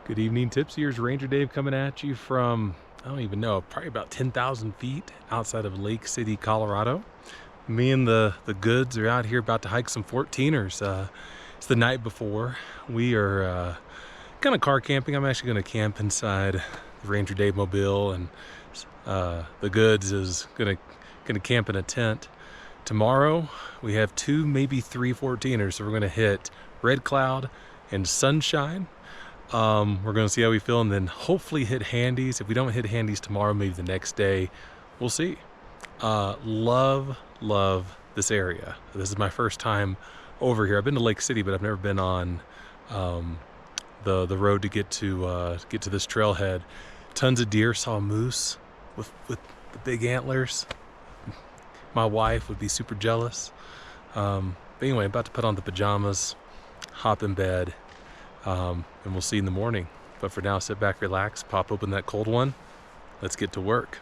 Good evening, Tipsiers. Ranger Dave coming at you from, I don't even know, probably about 10,000 feet outside of Lake City, Colorado. Me and the goods are out here about to hike some 14ers. It's the night before. We are kind of car camping. I'm actually going to camp inside the Ranger Dave mobile, and the goods is going to camp in a tent. Tomorrow we have two, maybe three 14ers, so we're going to hit Red Cloud and Sunshine. We're going to see how we feel and then hopefully hit handies. If we don't hit handies tomorrow, maybe the next day, we'll see. Love this area. This is my first time over here. I've been to Lake City, but I've never been on the road to get to this trailhead. Tons of deer. Saw a moose with the big antlers. My wife would be super jealous. But anyway, about to put on the pajamas, hop in bed, and we'll see in the morning. But for now, sit back, relax, pop open that cold one. Let's get to work.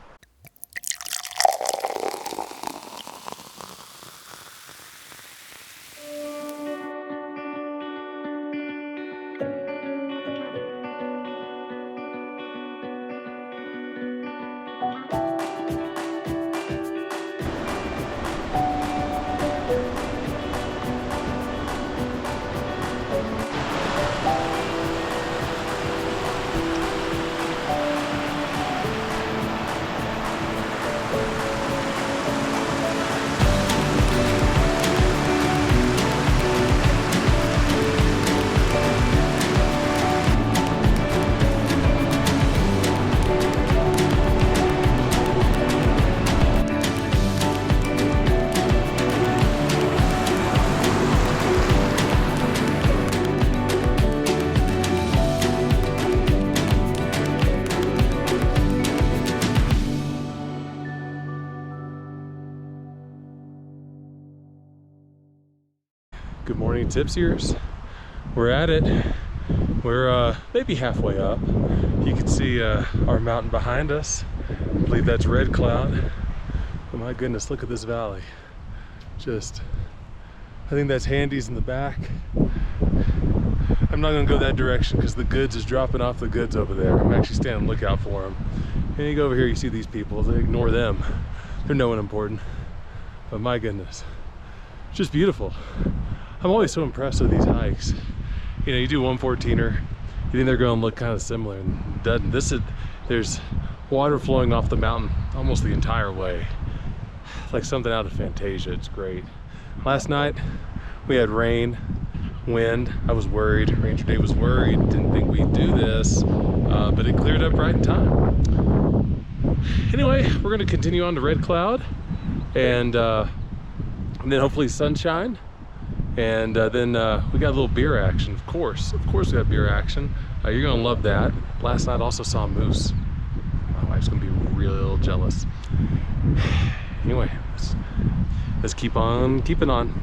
Good morning, Tipsiers. We're at it. We're maybe halfway up. You can see our mountain behind us. I believe that's Red Cloud. Oh my goodness, look at this valley. I think that's Handy's in the back. I'm not gonna go that direction because the goods is dropping off the goods over there. I'm actually standing on the lookout for them. And you go over here, you see these people. They ignore them. They're no one important. But my goodness, it's just beautiful. I'm always so impressed with these hikes. You know, you do 114er, you think they're going to look kind of similar, and it doesn't. There's water flowing off the mountain almost the entire way. It's like something out of Fantasia. It's great. Last night we had rain, wind. I was worried. Ranger Dave was worried. Didn't think we'd do this, but it cleared up right in time. Anyway, we're going to continue on to Red Cloud, and then hopefully Sunshine. And then we got a little beer action, of course we got beer action. You're gonna love that. Last night also saw a moose. My wife's gonna be real jealous. Anyway, let's keep on keeping on.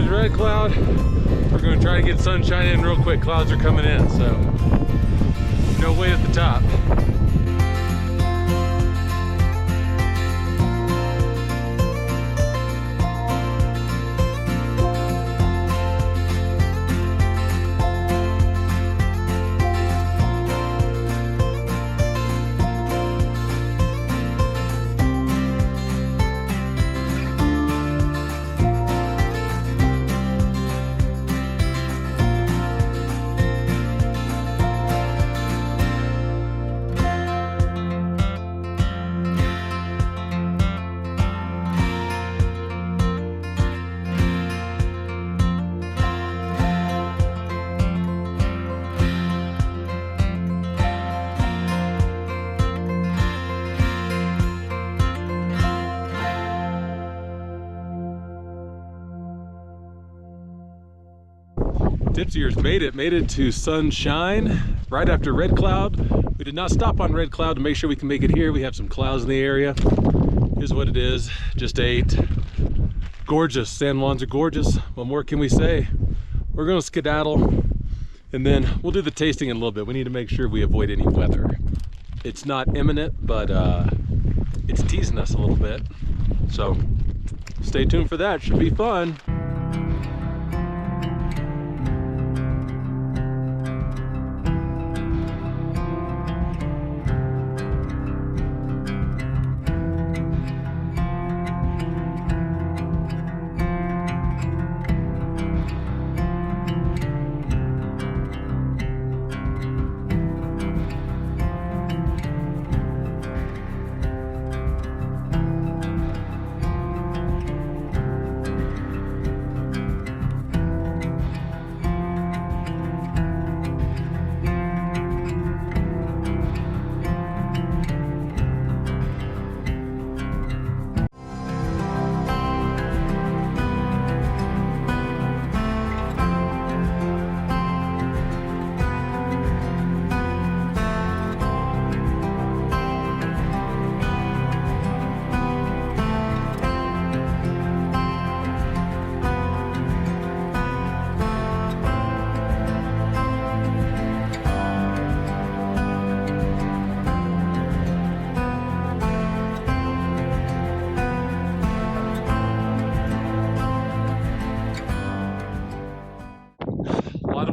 To Redcloud. We're going to try to get sunshine in real quick. Clouds are coming in, so no way at the top. Tipsiers made it to sunshine right after Red Cloud. We did not stop on Red Cloud to make sure we can make it here. We have some clouds in the area. Here's what it is. Just ate. Gorgeous. San Juans are gorgeous. What more can we say? We're going to skedaddle and then we'll do the tasting in a little bit. We need to make sure we avoid any weather. It's not imminent, but it's teasing us a little bit. So stay tuned for that. Should be fun.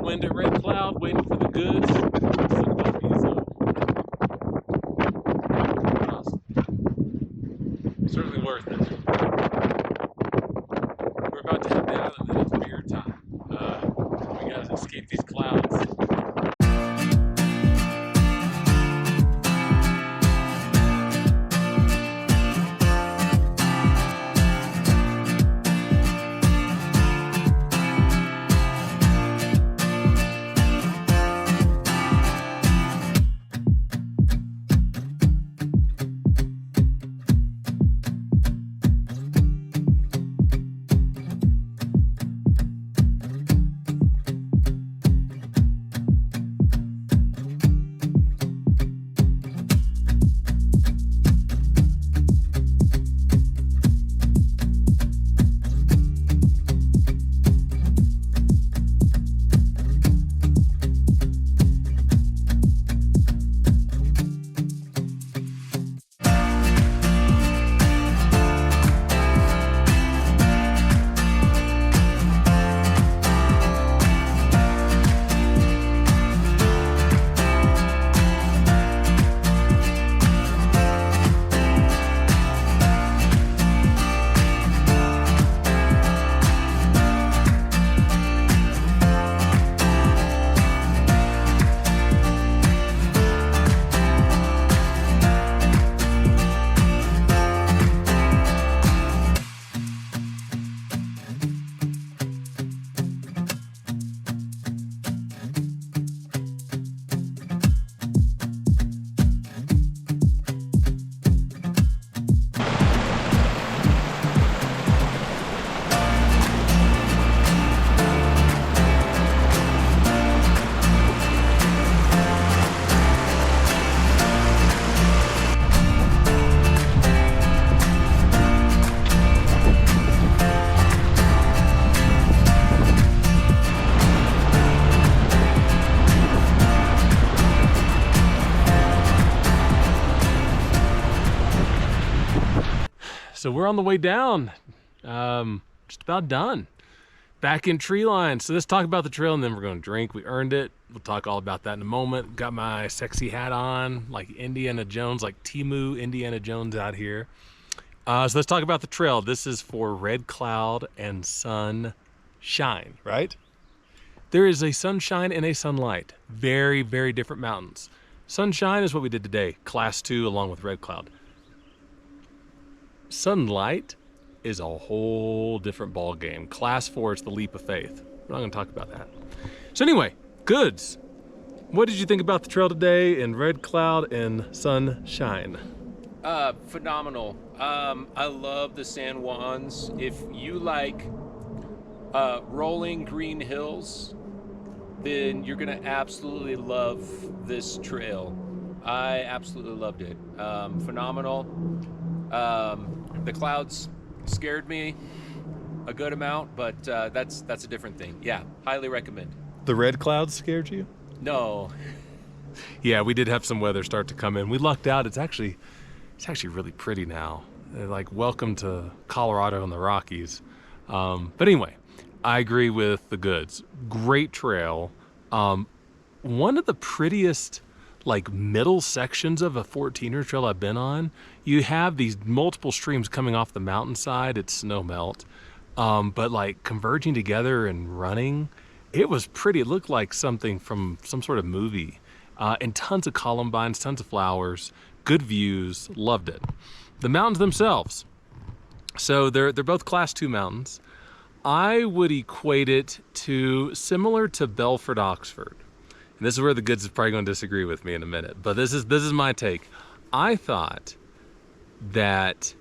Wind at Red Cloud, waiting for the goods. Certainly worth it. We're about to head down and then it's beer time. We gotta escape these clouds. so we're on the way down, just about done. Back in tree line. So let's talk about the trail and then we're going to drink. We earned it. We'll talk all about that in a moment. Got my sexy hat on, like Indiana Jones, like Timu Indiana Jones out here. So let's talk about the trail. This is for Red Cloud and Sunshine, right? There is a sunshine and a sunlight. Very, very different mountains. Sunshine is what we did today, class 2 along with Red Cloud. Sunlight is a whole different ball game. Class 4 is the leap of faith. We're not gonna talk about that. So anyway, goods. What did you think about the trail today in Red Cloud and Sunshine? Phenomenal. I love the San Juans. If you like rolling green hills, then you're gonna absolutely love this trail. I absolutely loved it. Phenomenal. The clouds scared me a good amount, but that's a different thing. Yeah, highly recommend. The red clouds scared you? No. Yeah, we did have some weather start to come in. We lucked out. It's actually really pretty now. Like, welcome to Colorado and the Rockies. But anyway, I agree with the goods. Great trail. One of the prettiest, like, middle sections of a 14er trail I've been on. You have these multiple streams coming off the mountainside. It's snow melt. But like converging together and running, it was pretty. It looked like something from some sort of movie. And tons of columbines, tons of flowers, good views, loved it. The mountains themselves. So they're both class 2 mountains. I would equate it to similar to Belford, Oxford. And this is where the goods is probably going to disagree with me in a minute, but this is my take. I thought that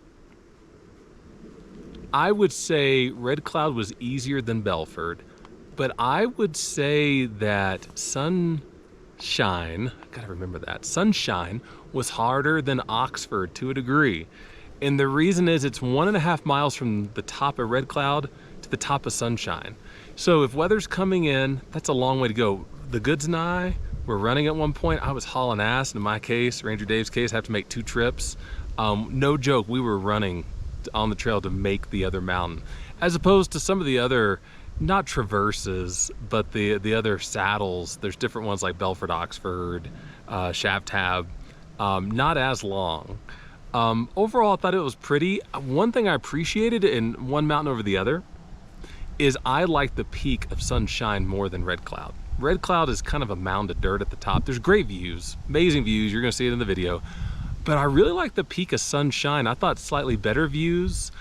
I would say Red Cloud was easier than Belford, but I would say that Sunshine, I gotta remember that, Sunshine was harder than Oxford to a degree. And the reason is it's 1.5 miles from the top of Red Cloud to the top of Sunshine. So if weather's coming in, that's a long way to go. The goods and I were running at one point. I was hauling ass. In my case, Ranger Dave's case, I have to make 2 trips. No joke, we were running on the trail to make the other mountain. As opposed to some of the other, not traverses, but the other saddles. There's different ones like Belford, Oxford, Shaft Tab, not as long. Overall, I thought it was pretty. One thing I appreciated in one mountain over the other is I like the peak of Sunshine more than Red Cloud. Red Cloud is kind of a mound of dirt at the top. There's great views, amazing views. You're gonna see it in the video. But I really like the peak of Sunshine. I thought slightly better views.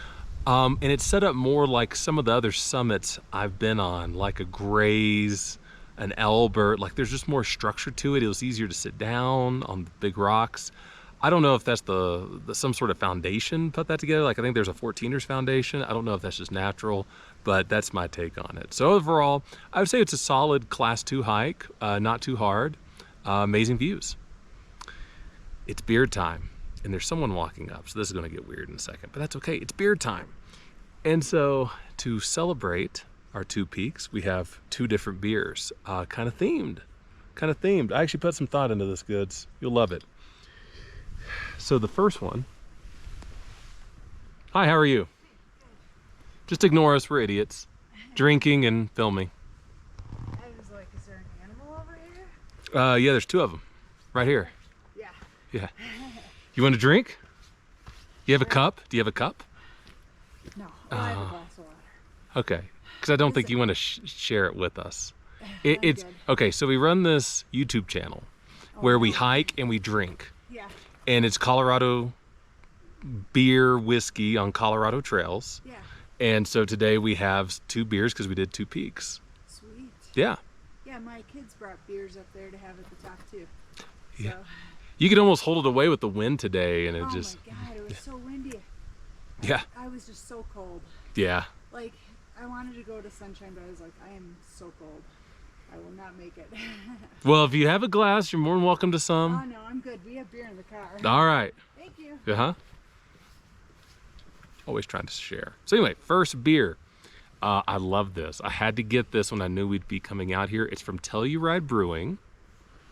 And it's set up more like some of the other summits I've been on, like a Grays, an Elbert. Like there's just more structure to it. It was easier to sit down on the big rocks. I don't know if that's the some sort of foundation put that together. Like I think there's a 14ers foundation. I don't know if that's just natural, but that's my take on it. So overall, I would say it's a solid class 2 hike, not too hard, amazing views. It's beer time and there's someone walking up. So this is gonna get weird in a second, but that's okay, it's beer time. And so to celebrate our 2 peaks, we have 2 different beers, kind of themed. I actually put some thought into this, goods. You'll love it. So the first one, hi, how are you? Just ignore us, we're idiots. Drinking and filming. I was like, is there an animal over here? Yeah, there's 2 of them, right here. Yeah. Yeah. You want a drink? You have a cup? Do you have a cup? No, I have a glass of water. Okay, because I don't think you want to share it with us. It's good. okay, so we run this YouTube channel where we hike and we drink. Yeah. And it's Colorado beer, whiskey on Colorado trails. Yeah. And so today we have 2 beers because we did 2 peaks. Sweet. Yeah. Yeah, my kids brought beers up there to have at the top too. Yeah. So. You could almost hold it away with the wind today, and it just. Oh my God, it was so windy. Yeah. I was just so cold. Yeah. Like, I wanted to go to Sunshine, but I was like, I am so cold. I will not make it. Well, if you have a glass, you're more than welcome to Oh some. no, I'm good. We have beer in the car. All right. Thank you. Uh-huh. Always trying to share. So anyway, first beer. I love this. I had to get this when I knew we'd be coming out here. It's from Telluride Brewing.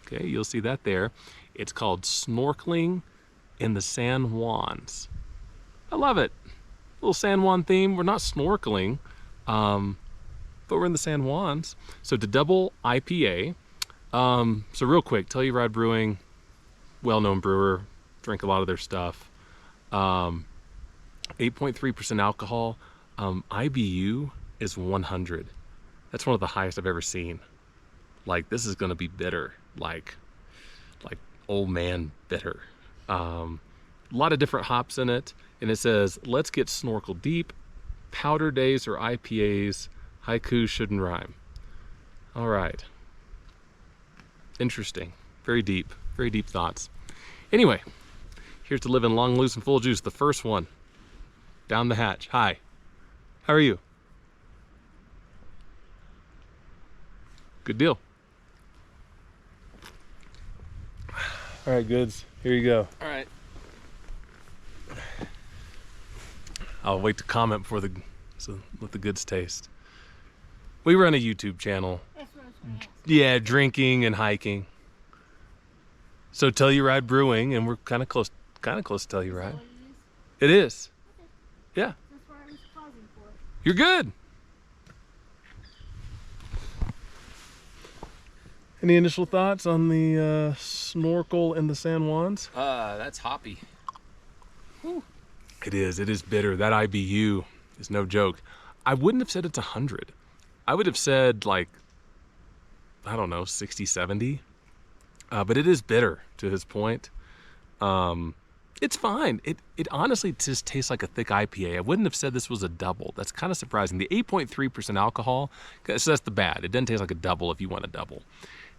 Okay, you'll see that there. It's called Snorkeling in the San Juans. I love it. little San Juan theme. We're not snorkeling, but we're in the San Juans. So the double IPA. So real quick, Telluride Brewing, well-known brewer, drink a lot of their stuff. 8.3% alcohol. IBU is 100. That's one of the highest I've ever seen. Like, this is gonna be bitter, like old man bitter. A lot of different hops in it, and it says, let's get snorkel deep. Powder days or IPAs, haiku shouldn't rhyme. All right. Interesting. Very deep thoughts. Anyway, here's to living long, loose, and full of juice. The first one, down the hatch. Hi, how are you? Good deal. All right, goods, here you go. All right. I'll wait to comment before let the goods taste. We run a YouTube channel. That's what I was gonna ask. Yeah, drinking and hiking. So Telluride Brewing, and we're kind of close to Telluride. What it is? It is. Yeah, That's what I was pausing for. you're good. Any initial thoughts on the snorkel in the San Juans? That's hoppy. Whew. It is bitter. That IBU is no joke. I wouldn't have said it's 100. I would have said, like, I don't know, 60, 70. But it is bitter, to his point. It's fine. It honestly just tastes like a thick IPA. I wouldn't have said this was a double. That's kind of surprising. The 8.3% alcohol, so that's the bad. It doesn't taste like a double if you want a double.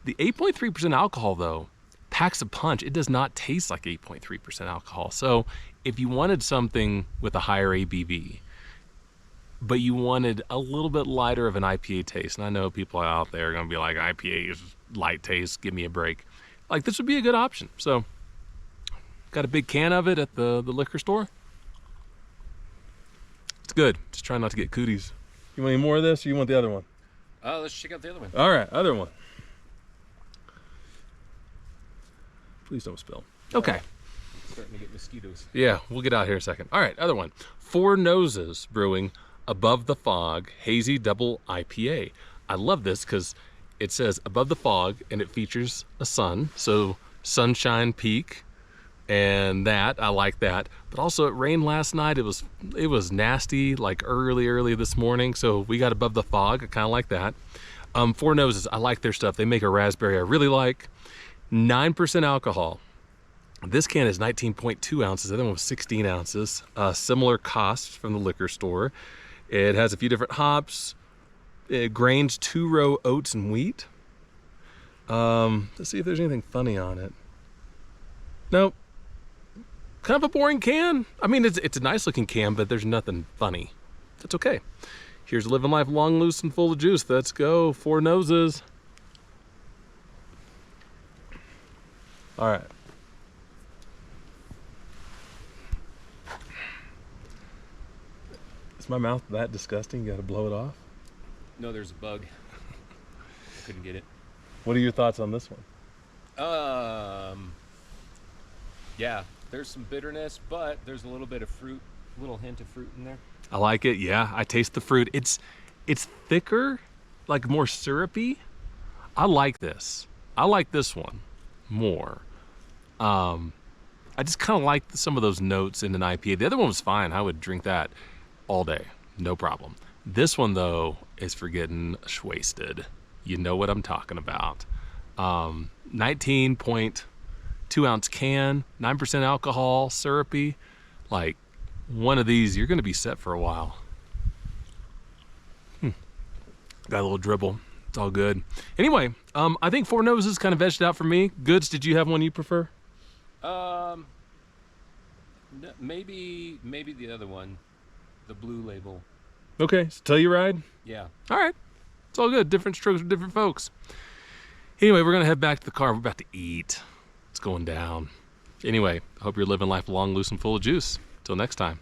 The 8.3% alcohol, though, packs a punch. It does not taste like 8.3% alcohol. So if you wanted something with a higher ABV, but you wanted a little bit lighter of an IPA taste, and I know people out there are going to be like, IPA is light taste, give me a break. Like, this would be a good option. So, got a big can of it at the liquor store. It's good. Just trying not to get cooties. You want any more of this, or you want the other one? Let's check out the other one. All right, other one. Please don't spill. Okay. Starting to get mosquitoes. Yeah, we'll get out here in a second. All right, other one. Four Noses Brewing Above the Fog Hazy Double IPA. I love this because it says Above the Fog, and it features a sun. So sunshine peak, and that, I like that. But also, it rained last night. It was nasty, like early this morning. So we got Above the Fog. I kind of like that. Four Noses, I like their stuff. They make a raspberry I really like. 9% alcohol. This can is 19.2 ounces. The other one was 16 ounces. Similar costs from the liquor store. It has a few different hops. It grains 2-row oats and wheat. Let's see if there's anything funny on it. Nope. Kind of a boring can. I mean, it's a nice looking can, but there's nothing funny. That's okay. Here's living life long, loose, and full of juice. Let's go. Four Noses. All right. Is my mouth that disgusting? You gotta blow it off? No, there's a bug. Couldn't get it. What are your thoughts on this one? Yeah, there's some bitterness, but there's a little bit of fruit, little hint of fruit in there. I like it. Yeah, I taste the fruit. It's thicker, like more syrupy. I like this. I like this one more. I just kind of like some of those notes in an IPA. The other one was fine. I would drink that all day, no problem. This one, though, is for getting wasted. You know what I'm talking about. 19.2 ounce can, 9% alcohol, syrupy. Like, one of these, you're going to be set for a while. Got a little dribble. It's all good. Anyway, I think Four Noses kind of edged out for me. Goods, did you have one you prefer? Maybe the other one, the blue label. Okay, so Telluride. Yeah. All right, it's all good. Different strokes for different folks. Anyway, we're gonna head back to the car. We're about to eat. It's going down. Anyway, I hope you're living life long, loose, and full of juice. Till next time.